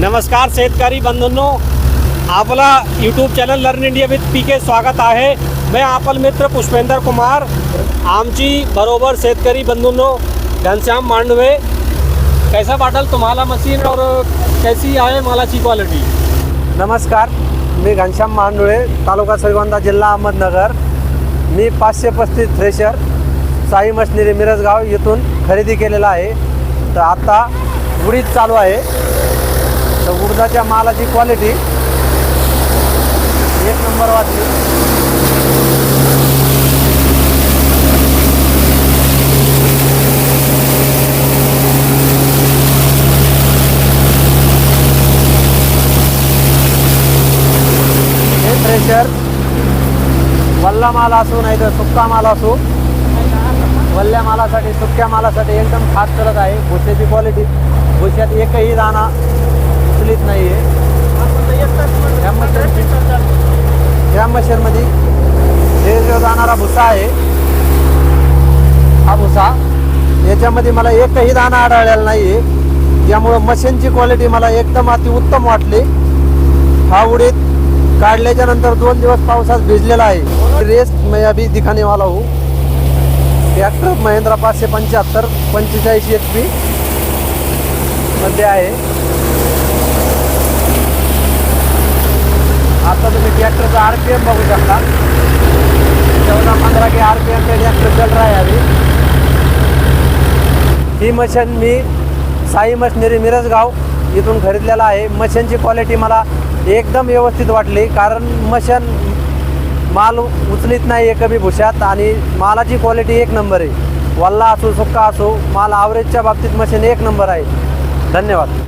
नमस्कार शेतकरी बंधूंनो, आपला YouTube channel learn India with PK स्वागत आहे. मैं आपल मित्र पुष्पेंद्र कुमार. आमची बरोबर शेतकरी बंधूंनो घनश्याम मांडवे. कैसा वाटल तुम्हाला मशीन और कैसी आहे मालाची क्वालिटी? नमस्कार, मी घनश्याम मांडवे, तालुका श्रीगोंदा, जिल्हा अहमदनगर. मी 535 थ्रेशर साई मशिनरी मिरजगाव येथून खरेदी केलेला आहे. तर आता उडीद चालू आहे. तर उडदाच्या मालाची क्वालिटी एक नंबर वाटली. हे थ्रेशर वल्ला माल असो नाही तर सुक्का माल असो, वल्ल्या मालासाठी सुक्या मालासाठी एकदम खास करत आहे. भुश्याची क्वालिटी, भुश्यात एकही दाणा उचलीत नाही आहे. या मशीनमध्ये हे जो जाणारा भुसा आहे, हा भुसा याच्यामध्ये मला एकही दाणा आढळलेला नाही आहे. त्यामुळं मशीनची क्वालिटी मला एकदम अतिउत्तम वाटली. हा उडीद काढल्याच्या नंतर 2 दिवस पावसात भिजलेला आहे. रेस्ट मैं अभी दिखाने वाला हूँ. ट्रॅक्टर महिंद्रा 575 45 HP मध्ये आहे. आता तुम्ही ट्रॅक्टरचा RPM बघू शकता. 14-15 के RPM पे ट्रॅक्टर चल रहा है अभी. ही मशीन मी साई मशिनरी मिरजगाव इथून खरीदलेला आहे. मशीनची क्वालिटी मला एकदम व्यवस्थित वाटली, कारण मशीन माल उचलीत नाही आहे कमी भुशात आणि मालाची क्वालिटी एक नंबर आहे. वल्ला असो सुक्का असो, माल ॲव्हरेजच्या बाबतीत मशीन एक नंबर आहे. धन्यवाद.